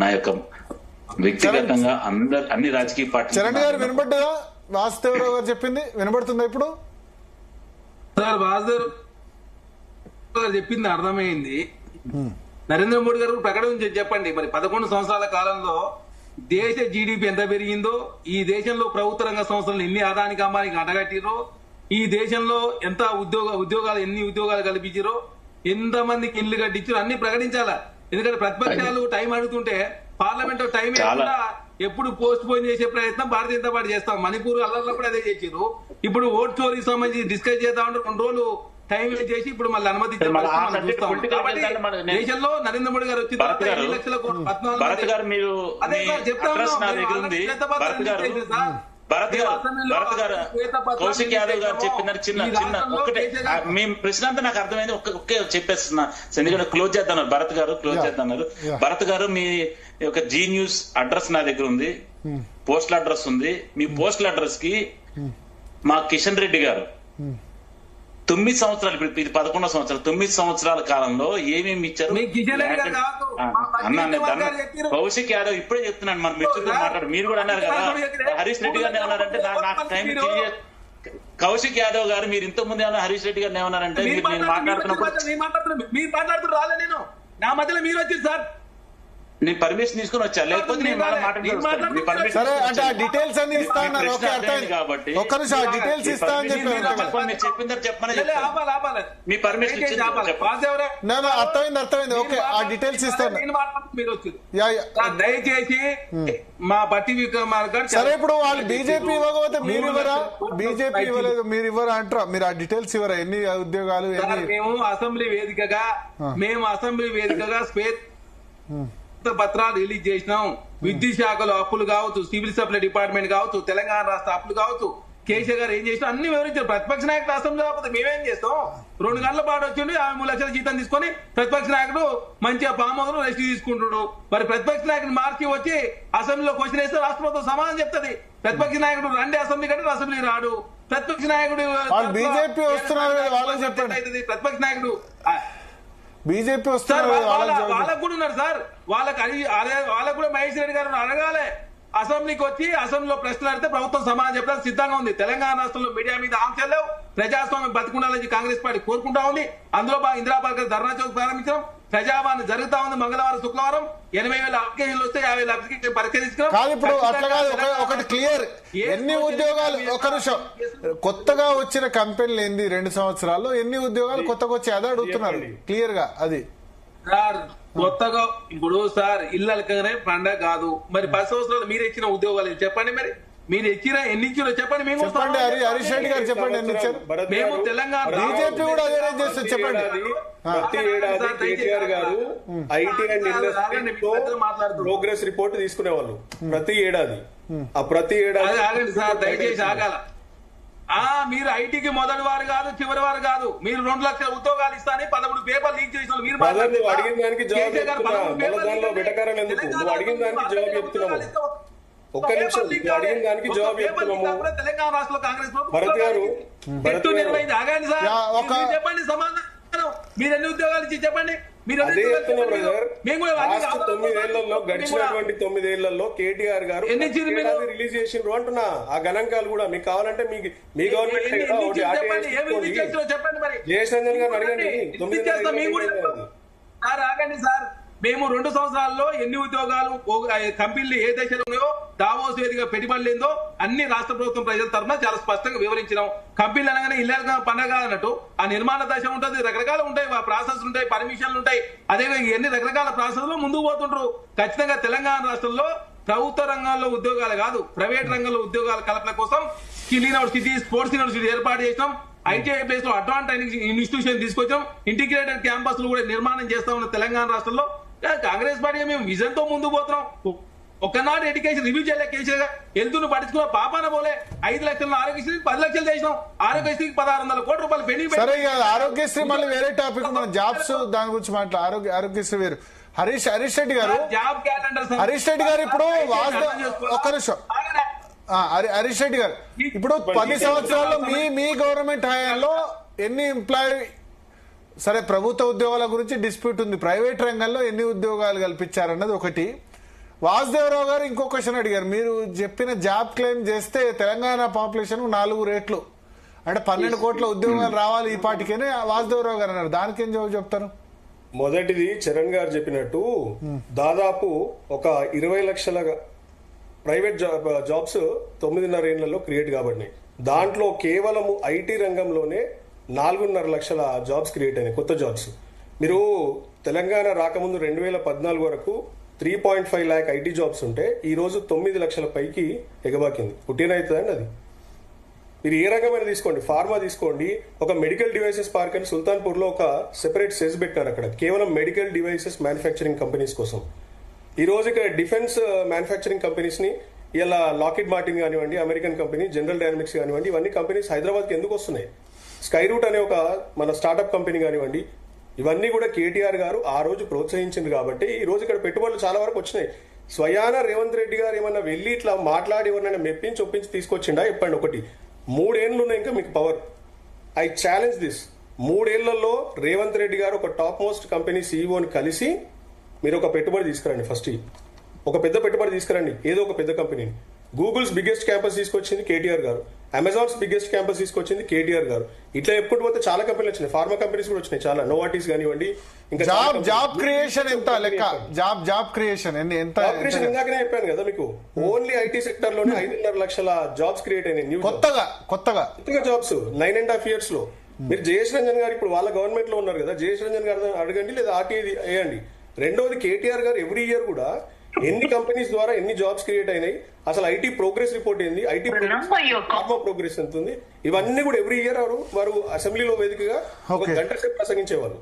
నా యొక్క వ్యక్తిగతంగా అన్ని రాజకీయ పార్టీలు. చరణ్ గారు వినబడ్డా వాసుదేవరావు గారు చెప్పింది వినబడుతుందా ఇప్పుడు? సార్ వాసుదేవ్ గారు చెప్పింది అర్థమైంది. నరేంద్ర మోడీ గారు ప్రకటన చెప్పండి మరి 11 సంవత్సరాల కాలంలో దేశ జీడిపి ఎంత పెరిగిందో, ఈ దేశంలో ప్రభుత్వ రంగ సంస్థలను ఎన్ని ఆదానికి అమ్మానికి అడగట్టిరో, ఈ దేశంలో ఎంత ఉద్యోగాలు ఎన్ని ఉద్యోగాలు కల్పించారో, ఎంత మందికి ఇల్లు కట్టించారో అన్ని ప్రకటించాలా. ఎందుకంటే ప్రతిపక్షాలు టైం అడుగుతుంటే పార్లమెంట్ టైం లేకుండా ఎప్పుడు పోస్ట్ పోన్ చేసే ప్రయత్నం భారతీయ జనతా పార్టీ చేస్తాం. మణిపూర్ అల్లర్లో కూడా అదే చేసారు. ఇప్పుడు ఓట్ చోరీకి సంబంధించి డిస్కస్ చేద్దాం అంటే 2 రోజులు టైం వేస్ట్ చేసి ఇప్పుడు మళ్ళీ అనుమతి దేశంలో నరేంద్ర మోడీ గారు వచ్చిన కౌశిక్ యాదవ్ గారు చెప్పినారు. చిన్న ఒకటే మీ ప్రశ్న అంతా నాకు అర్థమైంది. ఒకే చెప్పేస్తున్నా, ఎందుకంటే క్లోజ్ చేద్దన్నారు భరత్ గారు, క్లోజ్ చేద్దన్నారు. భరత్ గారు మీ యొక్క జీ న్యూస్ అడ్రస్ నా దగ్గర ఉంది, పోస్టల్ అడ్రస్ ఉంది. మీ పోస్టల్ అడ్రస్ కి మా కిషన్ రెడ్డి గారు 9 సంవత్సరాలు, ఇప్పుడు ఇది 11వ సంవత్సరం, 9 సంవత్సరాల కాలంలో ఏమేమి ఇచ్చారు కౌశిక్ యాదవ్ ఇప్పుడే చెప్తున్నాను. మన మిత్రులతో మాట్లాడు, మీరు కూడా అన్నారు కదా హరీష్ రెడ్డి గారిని ఏమన్నారంటే నాకు టైం కౌశిక్ యాదవ్ గారు మీరు ఇంతకు ముందు ఏమన్నా హరీష్ రెడ్డి గారిని ఏమన్నారంటే నేను మాట్లాడుతున్నప్పుడు మీరు మాట్లాడుతూ రాలే, నేను నా మధ్యలో మీరు వచ్చింది సార్, నేను పర్మిషన్ తీసుకుని వచ్చా, లేకపోతే నేను సరే అంటే ఆ డీటెయిల్స్ అన్ని ఇస్తా అన్నారు. ఓకే అర్థమైంది కాబట్టి ఒక్క నిమిషం ఆ డీటెయిల్స్ ఇస్తా అని చెప్పారు. చెప్పిందని చెప్పమని మీ పర్మిషన్ అర్థమైంది. ఓకే ఆ డీటెయిల్స్ ఇస్తాను. దయచేసి మా పట్టి విక్రమార్క గారు సరే ఇప్పుడు వాళ్ళు బీజేపీ ఇవ్వకపోతే మీరు ఇవ్వరా? బీజేపీ ఇవ్వలేదు మీరు ఇవ్వరా అంటారా? మీరు ఆ డీటెయిల్స్ ఇవ్వరా? ఎన్ని ఉద్యోగాలు? మేము అసెంబ్లీ వేదికగా స్వేత్ పత్రాలు రిలీజ్ చేసినాం. విద్యుత్ శాఖలో అప్పులు కావచ్చు, సివిల్ సప్లై డిపార్ట్మెంట్ కావచ్చు, తెలంగాణ రాష్ట్ర అప్పులు కావచ్చు, కేసీఆర్ గారు ఏం చేసినా అన్ని వివరించారు. ప్రతిపక్ష నాయకుడు అసెంబ్లీ కాకపోతే మేమేం చేస్తాం? 2 గంటల పాటు వచ్చిండు 3 లక్షల జీతం తీసుకొని ప్రతిపక్ష నాయకుడు మంచిగా పామోదరు రెస్ట్ తీసుకుంటున్నాడు. మరి ప్రతిపక్ష నాయకుడు మార్చి వచ్చి అసెంబ్లీలో క్వశ్చన్ వేస్తే రాష్ట్ర ప్రభుత్వం సమాధానం చెప్తుంది. ప్రతిపక్ష నాయకుడు రండి అసెంబ్లీ కంటే అసెంబ్లీ రాడు. ప్రతిపక్ష నాయకుడు బీజేపీ వస్తున్నారు, వాళ్ళకి చెప్పండి. ప్రతిపక్ష నాయకుడు బీజేపీ వస్తున్నారు, వాళ్ళకు కూడా ఉన్నారు సార్. వాళ్ళకు కూడా మహేష్ రెడ్డి గారు అడగాలి. అసెంబ్లీకి వచ్చి అసెంబ్లీలో ప్రశ్నలు అడిగితే ప్రభుత్వం సమాధానం చెప్పడానికి సిద్ధంగా ఉంది. తెలంగాణ రాష్ట్రంలో మీడియా మీద ఆంక్షలు లేవు. ప్రజాస్వామ్యం బతికుండాలని కాంగ్రెస్ పార్టీ కోరుకుంటా ఉంది. అందులో ఇందిరా పార్క్ ధర్నా చౌక్ ప్రారంభించడం, ప్రజావాణి జరుగుతా ఉంది. మంగళవారం శుక్రవారం 80,000 అప్లికేషన్లు వస్తే 50,000 అప్లికేషన్ పరిష్కరించుకున్నాం. కాదు ఇప్పుడు అట్లా కాదు, ఒకటి క్లియర్. ఎన్ని ఉద్యోగాలు, ఒక నిమిషం, కొత్తగా వచ్చిన కంపెనీలు ఏంది 2 సంవత్సరాల్లో ఎన్ని ఉద్యోగాలు కొత్తగా వచ్చాయి అదే అడుగుతున్నారు క్లియర్ గా. అది సార్ కొత్తగా ఇప్పుడు సార్ ఇళ్ళకనే పండగ కాదు. మరి 10 సంవత్సరాలు మీరు ఇచ్చిన ఉద్యోగాలు చెప్పండి. మరి మీరు ఇచ్చిన ఎన్ని ఇచ్చారో చెప్పండి. మేము చెప్పండి, హరీష్ రెడ్డి గారు చెప్పండి ఎన్ని ఇచ్చారు. మేము తెలంగాణ బీజేపీ కూడా అదే చేస్తారు చెప్పండి. ప్రతి ఏడాది కేటీఆర్ గారు IT and industry progress report తీసుకునేవాళ్ళు ప్రతి ఏడాది. ఆ ప్రతి ఏడాది ఆగండి సార్, దయచేసి ఆగాల. మీరు ఐటీకి మొదటి వారు కాదు, చివరి వారు కాదు. మీరు 2 లక్షల ఉద్యోగాలు ఇస్తానని 13 పేపర్లు లీక్ చేసిన మీరు అడిగిన దానికి జవాబు చెప్తున్నా. వెటకారం ఎందుకు? నువ్వు అడిగిన దానికి జవాబు చెప్తున్నావు. ఒక్క నిమిషం, అడిగిన దానికి జవాబు చెప్తున్నాము. తెలంగాణ రాష్ట్రంలో కాంగ్రెస్ భరత్ గారు చెప్పండి సమాధానం. మీరు ఎన్ని ఉద్యోగాలు ఇచ్చి చెప్పండి. అదే చెప్తున్నాం బ్రదర్. లాస్ట్ 9 ఏళ్లలో, గడిచినటువంటి 9 ఏళ్లలో కేటీఆర్ గారు రిలీజ్ చేసిండ్రు అంటున్నా. ఆ గణాంకాలు కూడా మీకు కావాలంటే మీ గవర్నమెంట్ జయచంద్రన్ గారు అడగండి. 9 ఆగండి సార్. మేము 2 సంవత్సరాల్లో ఎన్ని ఉద్యోగాలు కంపెనీలు ఏ దశలో ఉన్నాయో, దావోస్ వేదిక పెట్టుబడులు ఏందో అన్ని రాష్ట్ర ప్రభుత్వం ప్రజల తరఫున చాలా స్పష్టంగా వివరించినాం. కంపెనీలు అనగానే ఇళ్ళ పండగ అన్నట్టు ఆ నిర్మాణ దశ ఉంటుంది, రకరకాలు ఉంటాయి, ప్రాసెస్ ఉంటాయి, పర్మిషన్లు ఉంటాయి. అదేవిధంగా ఎన్ని రకరకాల ప్రాసెస్ లో ముందుకు పోతుంటారు. ఖచ్చితంగా తెలంగాణ రాష్ట్రంలో ప్రభుత్వ రంగంలో ఉద్యోగాలు కాదు, ప్రైవేట్ రంగంలో ఉద్యోగాల కల్పన కోసం స్కిల్ యూనివర్సిటీ, స్పోర్ట్స్ యూనివర్సిటీ ఏర్పాటు చేసినాం. ఐటీఐ ప్లేస్ లో అడ్వాన్స్ ట్రైనింగ్ ఇన్స్టిట్యూషన్ తీసుకొచ్చాం. ఇంటిగ్రేటెడ్ క్యాంపస్ కూడా నిర్మాణం చేస్తా ఉన్న తెలంగాణ రాష్ట్రంలో కాంగ్రెస్ పార్టీ మేము విజన్ తో ముందుకు పోతున్నాం. ఒకనాడు ఎడ్యుకేషన్ రివ్యూ చేయలే కేసీఆర్ వెళ్తున్న పట్టించుకున్న పాపాన పోలే. 5 లక్షల ఆరోగ్యశ్రీ 10 లక్షలు చేసినాం. ఆరోగ్యశ్రీకి 1600 కోట్ల రూపాయలు పెండింగ్. సరే ఆరోగ్యశ్రీ మళ్ళీ వేరే టాపిక్, మన జాబ్స్ దాని గురించి మాట్లాడు. ఆరోగ్యశ్రీ వేరు. హరీష్ రెడ్డి గారు, హరీష్ రెడ్డి గారు ఇప్పుడు ఒక్క నిమిషం. హరీష్ రెడ్డి గారు ఇప్పుడు 10 సంవత్సరాల్లో మీ గవర్నమెంట్ హయాంలో ఎన్ని ఎంప్లాయీ, సరే ప్రభుత్వ ఉద్యోగాల గురించి డిస్ప్యూట్ ఉంది, ప్రైవేట్ రంగంలో ఎన్ని ఉద్యోగాలు కల్పించారన్నది ఒకటి. వాసుదేవరావు గారు ఇంకో క్వశ్చన్ అడిగారు. మీరు చెప్పిన జాబ్ క్లెయిమ్ చేస్తే తెలంగాణ పాపులేషన్ 4 రెట్లు అంటే 12 కోట్ల ఉద్యోగాలు రావాలి ఈ పాటికేనే వాసుదేవరావు గారు అన్నారు. దానికి ఏం జవాబు చెప్తారు? మొదటిది చరణ్ గారు చెప్పినట్టు దాదాపు ఒక 20 లక్షల ప్రైవేట్ జాబ్స్ 9.5 ఏళ్లలో క్రియేట్ కాబడినాయి. దాంట్లో కేవలము ఐటీ రంగంలోనే 4.5 లక్షల జాబ్స్ క్రియేట్ అయినాయి, కొత్త జాబ్స్. మీరు తెలంగాణ రాకముందు 2014 వరకు 3.5 lakh ఐటీ జాబ్స్ ఉంటే ఈ రోజు 9 లక్షల పైకి ఎగబాకింది. పుట్టినవుతుందండి అది. మీరు ఏ రంగమైన తీసుకోండి, ఫార్మా తీసుకోండి, ఒక మెడికల్ డివైసెస్ పార్క్ అని సుల్తాన్పూర్ లో ఒక సెపరేట్ సెస్ పెట్టారు అక్కడ, కేవలం మెడికల్ డివైసెస్ మ్యానుఫ్యాక్చరింగ్ కంపెనీస్ కోసం. ఈ రోజు ఇక్కడ డిఫెన్స్ మ్యానుఫ్యాక్చరింగ్ కంపెనీస్ ని ఇలా లాకిడ్ మార్టిన్ కానివ్వండి, అమెరికన్ కంపెనీ, జనరల్ డైనమిక్స్ కానివ్వండి, ఇవన్నీ కంపెనీస్ హైదరాబాద్ కి ఎందుకు వస్తున్నాయి? స్కై రూట్ అనే ఒక మన స్టార్ట్అప్ కంపెనీ కానివ్వండి, ఇవన్నీ కూడా కేటీఆర్ గారు ఆ రోజు ప్రోత్సహించింది కాబట్టి ఈ రోజు ఇక్కడ పెట్టుబడులు చాలా వరకు వచ్చినాయి. స్వయాన రేవంత్ రెడ్డి గారు ఏమన్నా వెళ్ళి ఇట్లా మాట్లాడి ఎవరినైనా మెప్పించి ఒప్పించి తీసుకొచ్చిండా? చెప్పండి. ఒకటి 3 ఏళ్ళు ఉన్నాయి ఇంకా మీకు పవర్. I challenge this. 3 ఏళ్లలో రేవంత్ రెడ్డి గారు ఒక టాప్ మోస్ట్ కంపెనీ సీఈఓని కలిసి మీరు ఒక పెట్టుబడి తీసుకురండి. ఫస్ట్ ఒక పెద్ద పెట్టుబడి తీసుకురండి, ఏదో ఒక పెద్ద కంపెనీని. గూగుల్స్ బిగ్గెస్ట్ క్యాంపస్ తీసుకొచ్చింది కేటీఆర్ గారు, అమెజాన్స్ బిగ్గెస్ట్ క్యాంపస్ తీసుకొచ్చింది కేటీఆర్ గారు. ఇట్లా చెప్పుకుంటూ పోతే చాలా కంపెనీలు వచ్చినాయి, ఫార్మా కంపెనీస్ కూడా వచ్చినాయి చాలా, నోవాటిస్ కానివ్వండి. ఇంకా జాబ్ క్రియేషన్ ఎంత లెక్క? జాబ్ క్రియేషన్ ఎంత? ఇందాకనే చెప్పాను కదా మీకు, ఓన్లీ ఐటీ సెక్టర్ లోనే 5.5 లక్షల జాబ్స్ క్రియేట్ అయినాయి కొత్తగా జాబ్స్ 9.5 years లో. మీరు జయేష్ రంజన్ గారు ఇప్పుడు వాళ్ళ గవర్నమెంట్ లో ఉన్నారు కదా, జయేష్ రంజన్ గారు అడగండి, లేదా ఆర్టీఐ వేయండి. రెండోది కేటీఆర్ గారు ఎవ్రీ ఇయర్ కూడా ఎన్ని కంపెనీస్ ద్వారా ఎన్ని జాబ్స్ క్రియేట్ అయినాయి, అసలు ఐటీ ప్రోగ్రెస్ రిపోర్ట్ ఏంది, ఐటీ ప్రోగ్రెస్ ఎంత ఉంది, ఇవన్నీ కూడా ఎవ్రీ ఇయర్ వారు అసెంబ్లీలో వేదికగా ఒక గంట సేపు ప్రసంగించేవారు.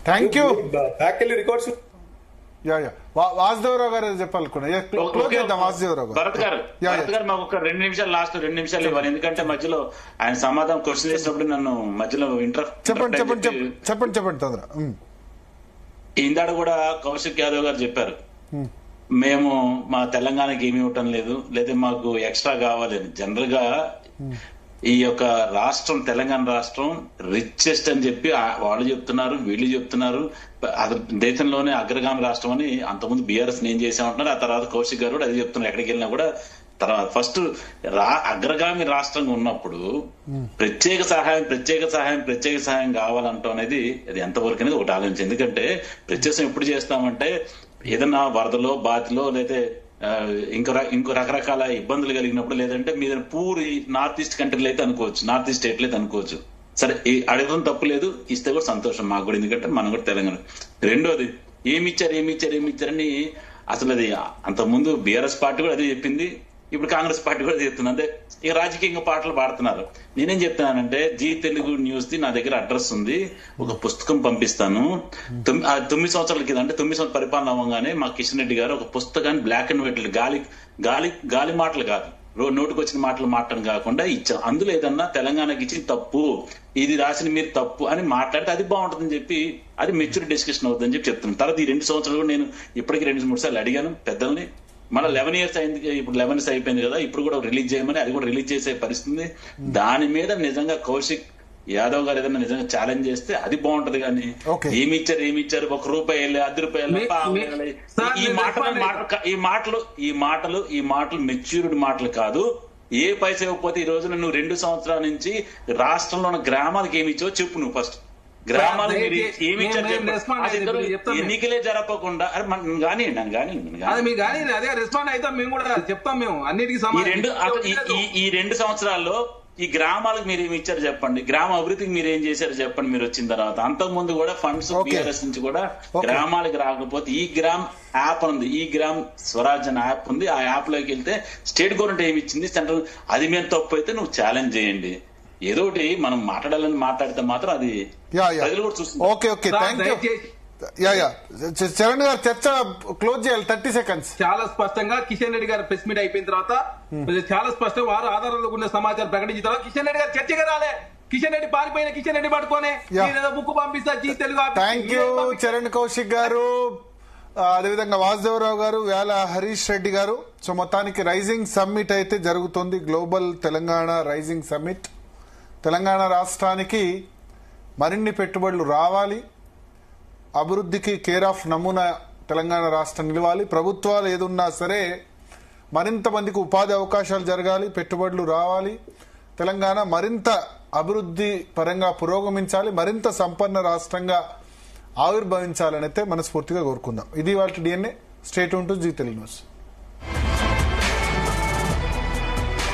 Thank you. బ్యాక్ వెళ్ళి రికార్డ్స్. వాసుదేవరావు గారు చెప్పాలనుకున్నా. భరత్ గారు మాకు ఒక 2 నిమిషాలు, లాస్ట్ 2 నిమిషాలు ఇవ్వాలి. ఎందుకంటే మధ్యలో ఆయన సమాధానం క్వశ్చన్ చేసినప్పుడు నన్ను మధ్యలో చెప్పండి తొందర. ఇందాడు కూడా కౌశిక్ యాదవ్ గారు చెప్పారు, మేము మా తెలంగాణకి ఏమి ఇవ్వటం లేదు, లేదా మాకు ఎక్స్ట్రా కావాలని. జనరల్ గా ఈ యొక్క రాష్ట్రం, తెలంగాణ రాష్ట్రం రిచెస్ట్ అని చెప్పి వాళ్ళు చెప్తున్నారు, వీళ్ళు చెప్తున్నారు. దేశంలోనే అగ్రగామి రాష్ట్రం అని అంతకుముందు బీఆర్ఎస్ నేను చేసామంటున్నారు. ఆ తర్వాత కౌశిక్ గారు కూడా అది చెప్తున్నారు. ఎక్కడికి వెళ్ళినా కూడా తర్వాత ఫస్ట్ అగ్రగామి రాష్ట్రంగా ఉన్నప్పుడు ప్రత్యేక సహాయం కావాలంటాం అనేది అది ఎంతవరకు అనేది ఒకటి ఆలోచించి. ఎందుకంటే ప్రత్యేకం ఎప్పుడు చేస్తామంటే ఏదన్నా వరదలో, బాతిలో, లేదా ఇంకో రకరకాల ఇబ్బందులు కలిగినప్పుడు, లేదంటే మీద పూరి నార్త్ ఈస్ట్ కంట్రీలు అయితే అనుకోవచ్చు, నార్త్ ఈస్ట్ స్టేట్లు అయితే అనుకోవచ్చు. సరే, అడగడం తప్పు లేదు, ఇస్తే కూడా సంతోషం మాకు కూడా, ఎందుకంటే మనం కూడా తెలంగాణ. రెండోది ఏమిచ్చారని అసలు అది అంతకుముందు బీఆర్ఎస్ పార్టీ కూడా అదే చెప్పింది, ఇప్పుడు కాంగ్రెస్ పార్టీ కూడా చెప్తుంది. అంటే ఇక రాజకీయంగా పాటలు పాడుతున్నారు. నేనేం చెప్తున్నానంటే, జీ తెలుగు న్యూస్ ది నా దగ్గర అడ్రస్ ఉంది, ఒక పుస్తకం పంపిస్తాను. 9 సంవత్సరాల కింద, అంటే 9 సంవత్సరాల పరిపాలన అవ్వగానే మా కిషన్ రెడ్డి గారు ఒక పుస్తకాన్ని బ్లాక్ అండ్ వైట్, గాలి మాటలు కాదు, నోటికి వచ్చిన మాటలు మాట్లాడడం కాకుండా ఇచ్చాం. అందులో ఏదన్నా తెలంగాణకి ఇచ్చి తప్పు, ఇది రాసిన మీరు తప్పు అని మాట్లాడితే అది బాగుంటుందని చెప్పి, అది మెచ్యూర్ డిస్కషన్ అవుతుందని చెప్పి చెప్తున్నాను. తర్వాత ఈ 2 సంవత్సరాలు కూడా నేను ఇప్పటికీ 2-3 సార్లు అడిగాను పెద్దల్ని. మళ్ళీ 11 years అయింది, ఇప్పుడు 11 years అయిపోయింది కదా, ఇప్పుడు కూడా రిలీజ్ చేయమని, అది కూడా రిలీజ్ చేసే పరిస్థితి. దాని మీద నిజంగా కౌశిక్ యాదవ్ గారు ఏదైనా నిజంగా ఛాలెంజ్ చేస్తే అది బాగుంటది. కానీ ఏమి ఇచ్చారు 1 రూపాయి, 10 రూపాయలు, ఈ మాటలు మెచ్యూర్డ్ మాటలు కాదు. ఏ పైసా ఇవ్వకపోతే ఈ రోజున నువ్వు 2 సంవత్సరాల నుంచి రాష్ట్రంలో ఉన్న గ్రామాలకు ఏమి ఇచ్చావో చెప్పు నువ్వు ఫస్ట్. గ్రామాలు ఏమి ఇచ్చారు, ఎన్నికలే జరపకుండా అదే రెస్పాండ్ అయితే మేము కూడా చెప్తాం. మేము అన్నిటికీ ఈ 2 సంవత్సరాల్లో ఈ గ్రామాలకు మీరు ఏమి ఇచ్చారు చెప్పండి, గ్రామ అభివృద్ధికి మీరు ఏం చేశారు చెప్పండి మీరు వచ్చిన తర్వాత. అంతకుముందు కూడా ఫండ్స్ బీఆర్ఎస్ నుంచి కూడా గ్రామాలకు రాకపోతే ఈ గ్రామ్ యాప్ ఉంది, ఈ గ్రామ్ స్వరాజ్ అనే యాప్ ఉంది, ఆ యాప్ లోకి వెళ్తే స్టేట్ గవర్నమెంట్ ఏమి ఇచ్చింది, సెంట్రల్, అది మేము తప్పు అయితే నువ్వు ఛాలెంజ్ చేయండి. ఏదో ఒకటి మనం మాట్లాడాలని మాట్లాడితే మాత్రం అది ప్రజలు కూడా చూస్తున్నారు. చరణ్ గారు చర్చ క్లోజ్ చేయాలి, 30 seconds. చాలా స్పష్టంగా కిషన్ రెడ్డి గారు ప్రెస్ మీట్ అయిపోయిన తర్వాత చాలా స్పష్టంగా వారు ఆధారాలు ఉన్న సమాచారం ప్రకటించిన తర్వాత కిషన్ రెడ్డి గారు చర్చగా రాలే. కిషన్ రెడ్డి పారిపోయిన కిషన్ రెడ్డి పట్టుకొని బుక్ పంపిస్తా Zee Telugu. Thank you Charan Kaushik garu, అదేవిధంగా వాసుదేవరావు గారు, వేల హరీష్ రెడ్డి గారు. సో మొత్తానికి రైజింగ్ సమ్మిట్ అయితే జరుగుతుంది, global Telangana rising summit. Telangana రాష్ట్రానికి మరిన్ని పెట్టుబడులు రావాలి, అభివృద్ధికి కేర్ ఆఫ్ నమూనా తెలంగాణ రాష్ట్రం నిలవాలి. ప్రభుత్వాలు ఏదున్నా సరే మరింత మందికి ఉపాధి అవకాశాలు జరగాలి, పెట్టుబడులు రావాలి, తెలంగాణ మరింత అభివృద్ధి పరంగా పురోగమించాలి, మరింత సంపన్న రాష్ట్రంగా ఆవిర్భవించాలని అయితే మనస్ఫూర్తిగా కోరుకుందాం. ఇది వాటి DNA. Stay tune to Zee Telugu news.